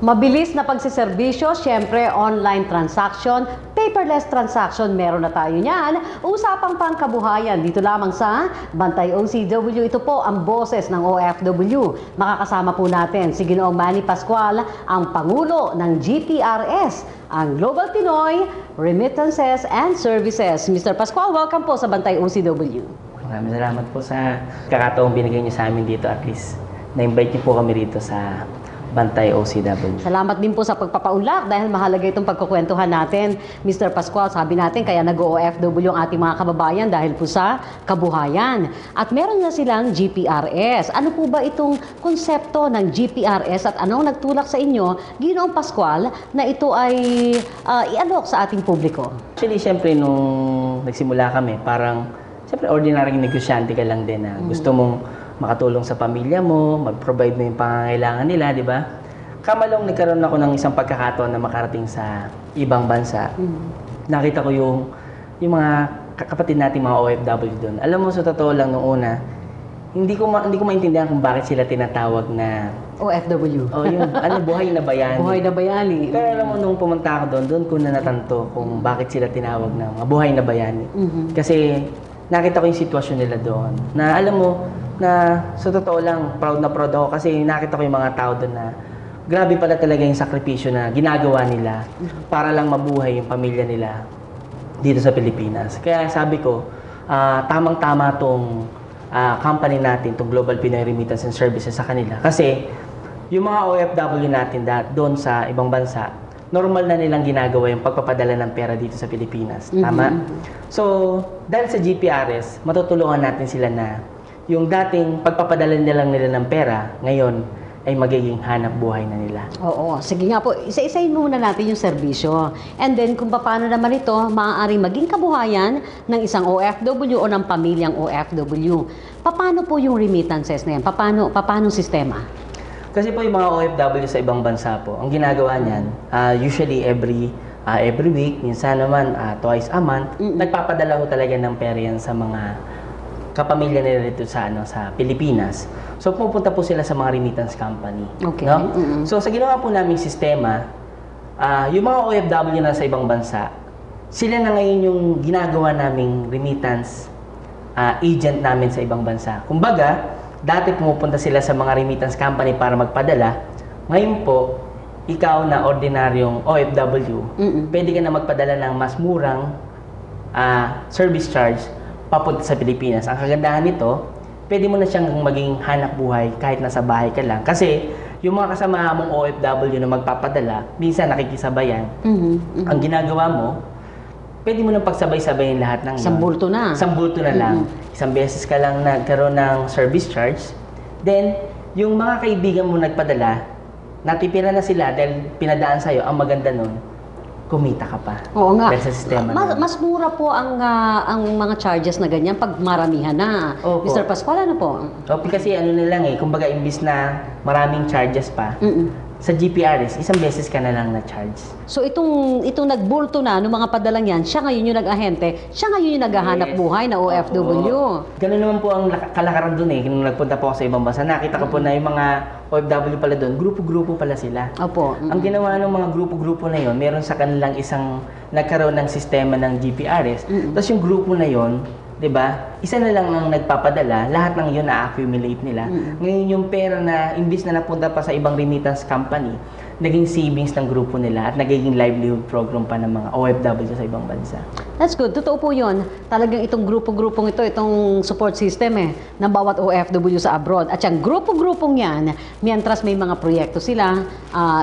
Mabilis na pagsiservisyo, syempre online transaction, paperless transaction, meron na tayo niyan. Usapang pangkabuhayan, dito lamang sa Bantay OCW. Ito po ang boses ng OFW. Makakasama po natin si Ginoong Manny Pascual, ang Pangulo ng GPRS, ang Global Pinoy Remittances and Services. Mr. Pascual, welcome po sa Bantay OCW. Maraming salamat po sa kakataong binigay niyo sa amin dito, at least na-invite niyo po kami rito sa Bantay OCW. Salamat din po sa pagpapaunlak dahil mahalaga itong pagkukwentuhan natin. Mr. Pascual, sabi natin kaya nag-OFW ang ating mga kababayan dahil po sa kabuhayan. At meron na silang GPRS. Ano po ba itong konsepto ng GPRS at anong nagtulak sa inyo, Ginoong Pascual, na ito ay i-alok sa ating publiko? Actually, syempre, nung nagsimula kami, parang, syempre, ordinaryong negosyante ka lang din na gusto mong makatulong sa pamilya mo, mag-provide mo yung pangangailangan nila, di ba? Kamalong nagkaroon ako ng isang pagkakataon na makarating sa ibang bansa. Nakita ko yung mga kapatid natin, mga OFW doon. Alam mo, sa totoo lang nung una, hindi ko maintindihan kung bakit sila tinatawag na OFW. Oh, yung buhay na bayani. Buhay na bayani. Pero alam mo, nung pumunta ako doon ko na natanto kung bakit sila tinawag na mga buhay na bayani. Kasi nakita ko yung sitwasyon nila doon. Na alam mo, na sa totoo lang, proud na proud ako kasi nakita ko yung mga tao doon na grabe pala talaga yung sakripisyo na ginagawa nila para lang mabuhay yung pamilya nila dito sa Pilipinas. Kaya sabi ko, tamang-tama tong company natin, tong Global Pinoy Remittance and Services sa kanila. Kasi yung mga OFW natin doon sa ibang bansa, normal na nilang ginagawa yung pagpapadala ng pera dito sa Pilipinas. Tama? So, dahil sa GPRS, matutulungan natin sila na yung dating pagpapadala nila ng pera, ngayon ay magiging hanap buhay na nila. Oo. Sige nga po, isa-isayin muna natin yung serbisyo. And then, kung paano naman ito, maaaring maging kabuhayan ng isang OFW o ng pamilyang OFW. Paano po yung remittances na yan? Paano sistema? Kasi po yung mga OFW sa ibang bansa po, ang ginagawa niyan, usually every week, minsan naman twice a month, nagpapadala ko talaga ng pera yan sa mga kapamilya nila dito sa Pilipinas. So pupunta po sila sa mga remittance company. Okay. No? So sa ginawa po naming sistema, yung mga OFW na sa ibang bansa, sila na ngayon yung ginagawa naming remittance agent namin sa ibang bansa. Kumbaga, dati pumupunta sila sa mga remittance company para magpadala. Ngayon po, ikaw na ordinaryong OFW, pwede ka na magpadala ng mas murang service charge papunta sa Pilipinas. Ang kagandahan nito, pwede mo na siyang maging hanap buhay kahit nasa bahay ka lang. Kasi yung mga kasama mong OFW na magpapadala, minsan nakikisabayan. Ang ginagawa mo, pwede mo nang pagsabay-sabayin lahat ng Isang bulto na. Isang bulto na lang. Isang beses ka lang nagkaroon ng service charge. Then, yung mga kaibigan mo nagpadala, natipira na sila dahil pinadaan sa'yo, ang maganda nun, kumita ka pa. Oo nga. Dahil sa sistema Mas mura po ang mga charges na ganyan pag maramihan na. Opo. Mr. Pascual, ano po? Kasi ano na lang kumbaga imbis na maraming charges pa, sa GPRS, isang beses ka na lang na-charge. So itong nagbulto na ng mga padalang yan, siya ngayon yung nag-ahente, siya ngayon yung naghahanap buhay na OFW. Ganun naman po ang kalakaran doon nung nagpunta po ako sa ibang bansa. Nakita ko po na yung mga OFW pala doon, grupo-grupo pala sila. Opo. Ang ginawa ng mga grupo-grupo na yon, meron sa kanilang isang nagkaroon ng sistema ng GPRS. Tapos yung grupo na yon, 'di ba? Isa na lang ang nagpapadala, lahat ng 'yon na-accumulate nila. Ngayon yung pera na imbis na napunta pa sa ibang remittance company, naging savings ng grupo nila at nagiging livelihood program pa ng mga OFW sa ibang bansa. That's good. Totoo po yun. Talagang itong grupo-grupong ito, itong support system ng bawat OFW sa abroad. At yung grupo-grupong yan, mientras may mga proyekto sila,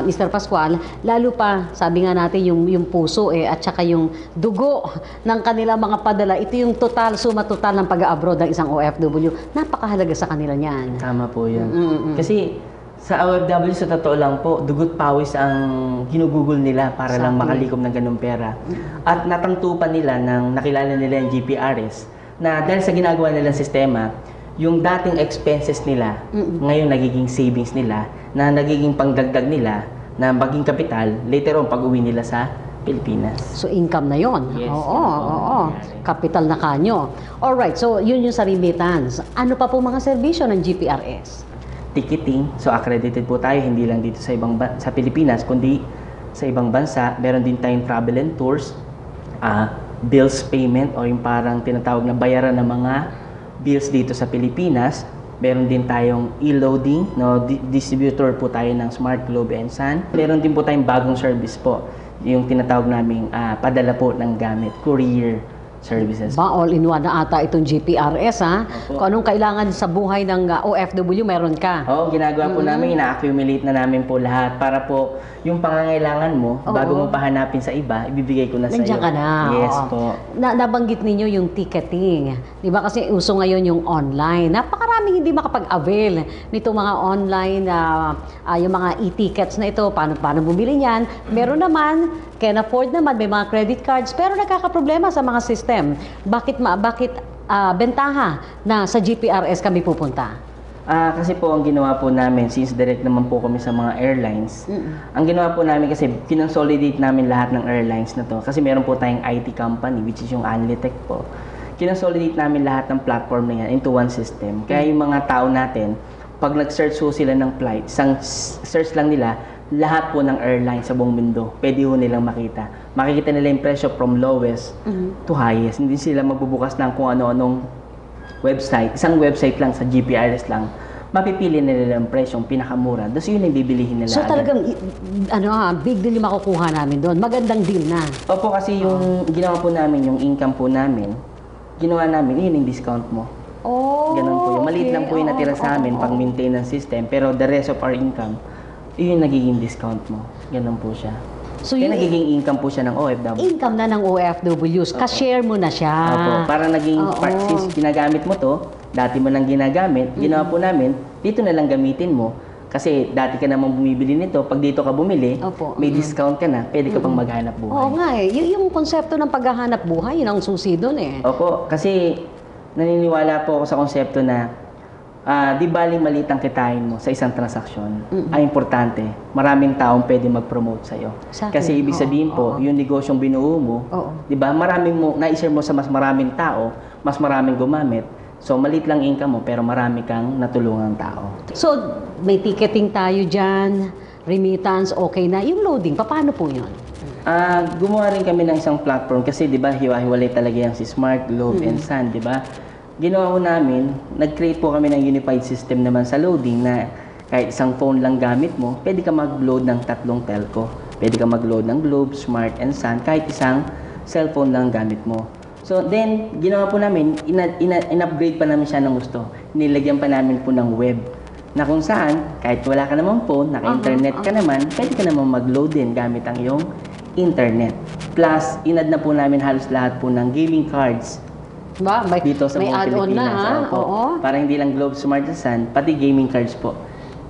Mr. Pascual, lalo pa, sabi nga natin, yung puso at saka yung dugo ng kanilang mga padala, ito yung suma total ng pag-abroad ng isang OFW. Napakahalaga sa kanila niyan. Tama po yun. Kasi sa OFW, sa totoo lang po, dugot pawis ang ginugugol nila para lang makalikom ng ganung pera. At natanto pa nila nang nakilala nila yung GPRS na dahil sa ginagawa nilang sistema, yung dating expenses nila, ngayon nagiging savings nila, na nagiging pangdagdag nila, na maging kapital, later on pag-uwi nila sa Pilipinas. So income na yon. Yes, Oo. Capital na kanyo. Alright, so yun yung sa remittance. Ano pa po mga serbisyo ng GPRS? ticketing. So accredited po tayo, hindi lang dito sa sa Pilipinas, kundi sa ibang bansa. Meron din tayong travel and tours, bills payment o yung parang tinatawag na bayaran ng mga bills dito sa Pilipinas. Meron din tayong e-loading, no? Distributor po tayo ng Smart Globe and Sun. Meron din po tayong bagong service po, yung tinatawag naming padala po ng gamit, courier services. Ba, all-in-one na ata itong GPRS, ha? Opo. Kung anong kailangan sa buhay ng OFW, meron ka. Oo, ginagawa po namin, ina-accumulate na namin po lahat para po yung pangangailangan mo, bago mo pahanapin sa iba, ibibigay ko na sa iyo. Nandiyan ka na. Yes oo. po. Nabanggit ninyo yung ticketing. Di ba kasi uso ngayon yung online. Napakaraming hindi makapag-avail nito mga online, yung mga e-tickets na ito. Paano bumili niyan? Meron naman, can afford naman, may mga credit cards, pero nagkakaproblema sa mga system. Bakit bentaha na sa GPRS kami pupunta? Kasi po ang ginawa po namin, since direct naman po kami sa mga airlines, ang ginawa po namin kasi kinonsolidate namin lahat ng airlines na to. Kasi meron po tayong IT company, which is yung Anlitech po. Kinonsolidate namin lahat ng platform na yan into one system. Kaya yung mga tao natin, pag nag-search po sila ng flight, isang search lang nila, lahat po ng airlines sa buong mundo, pwede po nilang makita. Makikita nila yung presyo from lowest to highest. Hindi sila magbubukas ng kung ano-anong website, isang website lang sa GPRS lang, mapipili nila ang presyong pinakamura. Tapos yun ang bibilihin nila. So talagang, big deal yung makukuha namin doon. Magandang deal na. Opo, kasi yung ginawa po namin, yung income po namin, ginawa namin, yun yung discount mo. Oh, Ganun po. Yung maliit lang po yung natira sa amin pang maintenance system, pero the rest of our income, yun yung nagiging discount mo. Ganun po siya. So Kaya yung nagiging income po siya ng OFW. income na ng OFWs, ka-share mo na siya. Opo, para naging part, since ginagamit mo to, dati mo lang ginagamit, ginawa po namin, dito na lang gamitin mo. Kasi dati ka namang bumibili nito, pag dito ka bumili, Opo. may discount ka na, pwede ka pang maghanap buhay. Oo nga eh. Yung konsepto ng paghahanap buhay, yun ang susi doon eh. Opo, kasi naniniwala po ako sa konsepto na di baling maliit ang kitain mo sa isang transaksyon, ay importante. Maraming taong pwede mag-promote sa'yo. Exactly. Kasi ibig sabihin po, yung negosyong binuo mo, di ba, maraming mo, na-share mo sa mas maraming tao, mas maraming gumamit. So, maliit lang income mo, pero marami kang natulungang tao. So, may ticketing tayo dyan, remittance, okay na. Yung loading, paano po yun? Gumawa rin kami ng isang platform kasi 'di ba hiwa-hiwalay talaga yung si Smart, Globe, and Sun, 'di ba? Ginawa ko namin, nag-create po kami ng unified system naman sa loading na kahit isang phone lang gamit mo, pwede ka mag-load ng 3 telco. Pwede ka mag-load ng Globe, Smart, and Sun kahit isang cellphone lang gamit mo. So then, ginawa po namin, in-upgrade pa namin siya ng gusto. Nilagyan pa namin po ng web na kung saan, kahit wala ka namang phone, naka-internet ka naman, pwede ka naman mag-load din gamit ang iyong internet. Plus, inad na po namin halos lahat po ng gaming cards Ba, dito sa may buong add-on na Pilipinas. ha? Opo. Oo. Para hindi lang Globe, Smart, and Sun, pati gaming cards po,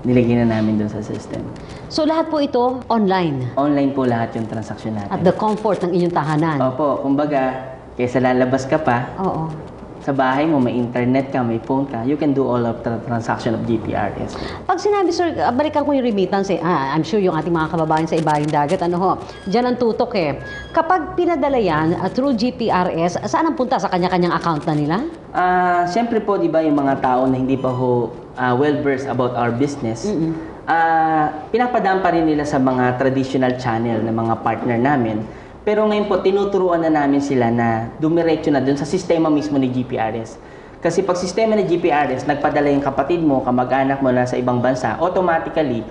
nilagyan na namin doon sa system. So lahat po ito online Online po lahat yung transaksyon natin. at the comfort ng inyong tahanan. Opo, kumbaga, kaysa lalabas ka pa, Oo. sa bahay mo, may internet ka, may phone ka, you can do all of the transaction of GPRS. Pag sinabi, sir, balikan ko yung remittance eh. I'm sure yung ating mga kababayan sa ibayong dagat, dyan ang tutok eh. Kapag pinadala yan through GPRS, saan ang punta? Sa kanya-kanyang account na nila? Siyempre po, di ba, yung mga tao na hindi pa well-versed about our business, pinapadaan pa rin nila sa mga traditional channel ng mga partner namin. Pero ngayon po, tinuturuan na namin sila na dumiretso na dun sa sistema mismo ni GPRS. Kasi pag sistema ni GPRS, nagpadala yung kapatid mo, kamag-anak mo na sa ibang bansa, automatically,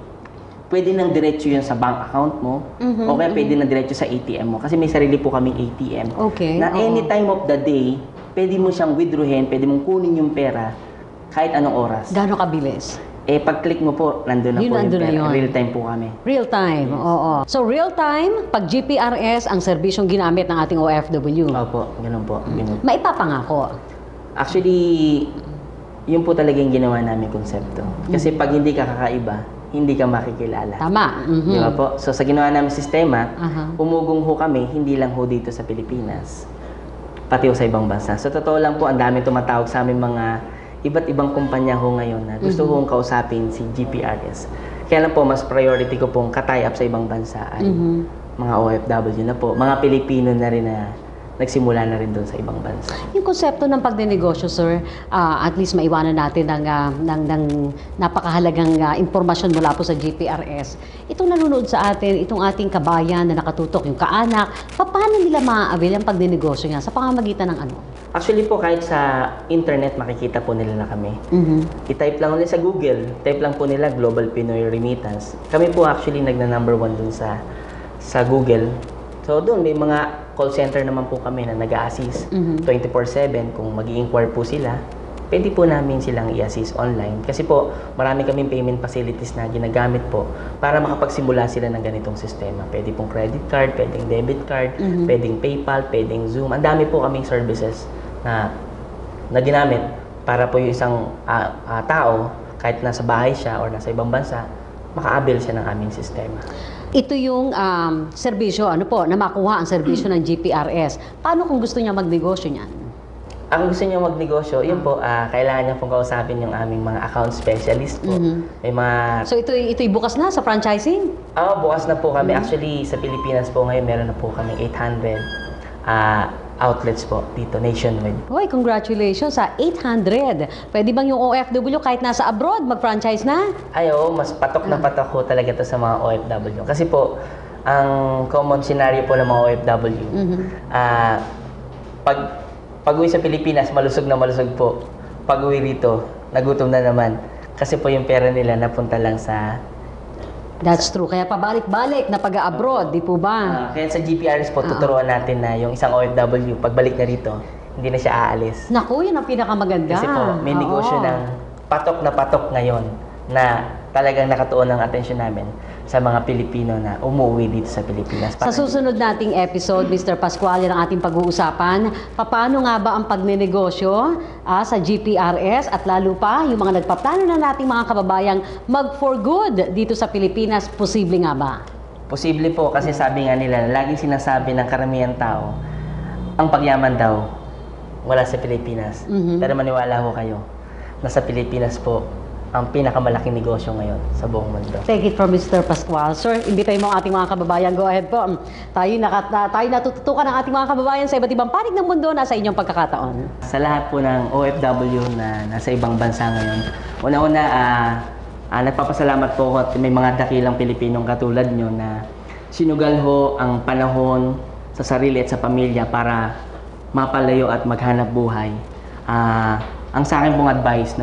pwede nang diretso yun sa bank account mo, o kaya pwede nang diretso sa ATM mo. Kasi may sarili po kaming ATM. Okay. Na any time of the day, pwede mo siyang withdrawin, pwede mong kunin yung pera kahit anong oras. Gano'ng kabilis? Pag-click mo po, nandun na Yun, po yung nandun na pera. yun. Real time po kami. Real time, oo. So real time, pag GPRS ang serbisyong ginamit ng ating OFW, Opo, ganun po. Ganun. maipapangako. Actually, yun po talaga yung ginawa namin konsepto. Kasi pag hindi ka kakaiba, hindi ka makikilala. Tama. Mhm. Di ba po? So sa ginawa namin sistema, Aha. umugong ho kami, hindi lang ho dito sa Pilipinas, pati ho sa ibang bansa. So totoo lang po, ang dami tumatawag sa amin mga iba't ibang kumpanya ho ngayon na gusto hong kausapin si GPRS. Kaya lang po, mas priority ko pong katay up sa ibang bansa ay mga OFW na po, mga Pilipino na rin na nagsimula na rin doon sa ibang bansa. Yung konsepto ng pagnenegosyo, sir, at least maiwanan natin ng napakahalagang impormasyon mula po sa GPRS. Itong nanonood sa atin, itong ating kabayan na nakatutok, yung kaanak, paano nila maa-avail ang pagnenegosyo niya sa pamamagitan ng ano? Actually po, kahit sa internet, makikita po nila na kami. I-type lang nila sa Google, type lang po nila Global Pinoy Remittance. Kami po actually nagna-number 1 dun sa Google. So doon, may mga call center naman po kami na nag-a-assist 24/7. Kung mag-i-inquire po sila, pwede po namin silang i-assist online. Kasi po, marami kaming payment facilities na ginagamit po para makapagsimula sila ng ganitong sistema. Pwede pong credit card, pwedeng debit card, pwedeng PayPal, pwedeng Zoom. Ang dami po kaming services na ginamit para po yung isang tao, kahit nasa bahay siya or nasa ibang bansa, maka-avail siya ng aming sistema. Ito yung serbisyo, na makuha ang serbisyo ng GPRS. Paano kung gusto niya magnegosyo niyan? Ang gusto niya magnegosyo, yun po, kailangan niya pong kausapin yung aming mga account specialist po. May mga... So ito'y bukas na sa franchising? Bukas na po kami. Actually, sa Pilipinas po ngayon, meron na po kami 800 outlets po dito, nationwide. Hoy, congratulations sa 800. Pwede bang yung OFW kahit nasa abroad mag-franchise na? Mas patok na patok po talaga to sa mga OFW. Kasi po, ang common scenario po ng mga OFW, pag uwi sa Pilipinas, malusog na malusog po. Pag uwi rito, nagutom na naman. Kasi po yung pera nila napunta lang sa... That's true. Kaya pabalik-balik na pag-abroad, di po ba? Kaya sa GPRS po, tuturuan natin na yung isang OFW, pagbalik na rito, hindi na siya aalis. Naku, yun ang pinakamaganda. Kasi po, may negosyo ng patok ngayon na talagang nakatuon ang atensyon namin sa mga Pilipino na umuwi dito sa Pilipinas. Sa susunod nating episode, Mr. Pascual, ang ating pag-uusapan, paano nga ba ang pagnenegosyo sa GPRS at lalo pa yung mga nagpaplano na nating mga kababayang mag-for good dito sa Pilipinas, posible nga ba? Posible po kasi sabi nga nila, laging sinasabi ng karamihan tao, ang pagyaman daw wala sa Pilipinas. Pero maniwala ho kayo, nasa Pilipinas po ang pinakamalaking negosyo ngayon sa buong mundo. Take it from Mr. Pascual. Sir, imbitahin mo ang ating mga kababayan. Go ahead po. Tayo natututukan ng ating mga kababayan sa iba't ibang panig ng mundo na sa inyong pagkakataon. Sa lahat po ng OFW na nasa ibang bansa ngayon, una-una, nagpapasalamat po ako at may mga dakilang Pilipinong katulad nyo na sinugal ho ang panahon sa sarili at sa pamilya para mapalayo at maghanap buhay. Ang sa akin pong advice,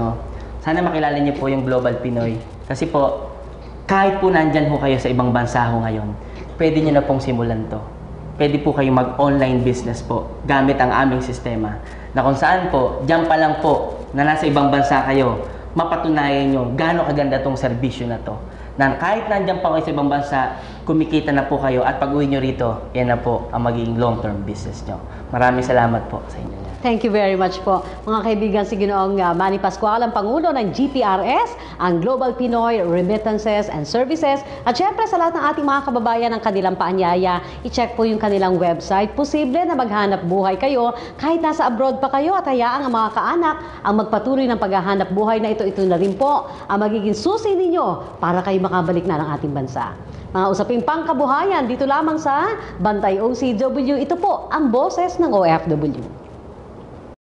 sana makilala niyo po yung Global Pinoy. Kasi po, kahit po nandyan ho kayo sa ibang bansa ho ngayon, pwede niyo na pong simulan to. Pwede po kayo mag-online business po gamit ang aming sistema. Na kung saan po, dyan pa lang po na nasa ibang bansa kayo, mapatunayan nyo gaano kaganda tong serbisyo na to. Na kahit nandyan pa kayo sa ibang bansa, kumikita na po kayo at pag-uwi nyo rito, yan na po ang magiging long-term business nyo. Maraming salamat po sa inyo. Thank you very much po. Mga kaibigan, si Ginoong Manny Pascual, ang Pangulo ng GPRS, ang Global Pinoy Remittances and Services. At syempre sa lahat ng ating mga kababayan ng kanilang paanyaya, i-check po yung kanilang website. Posible na maghanap buhay kayo kahit nasa abroad pa kayo at hayaang ang mga kaanak ang magpatuloy ng paghahanap buhay na ito na rin po ang magiging susi ninyo para kayo makabalik na ng ating bansa. Mga usaping pangkabuhayan dito lamang sa Bantay OCW. Ito po ang boses ng OFW.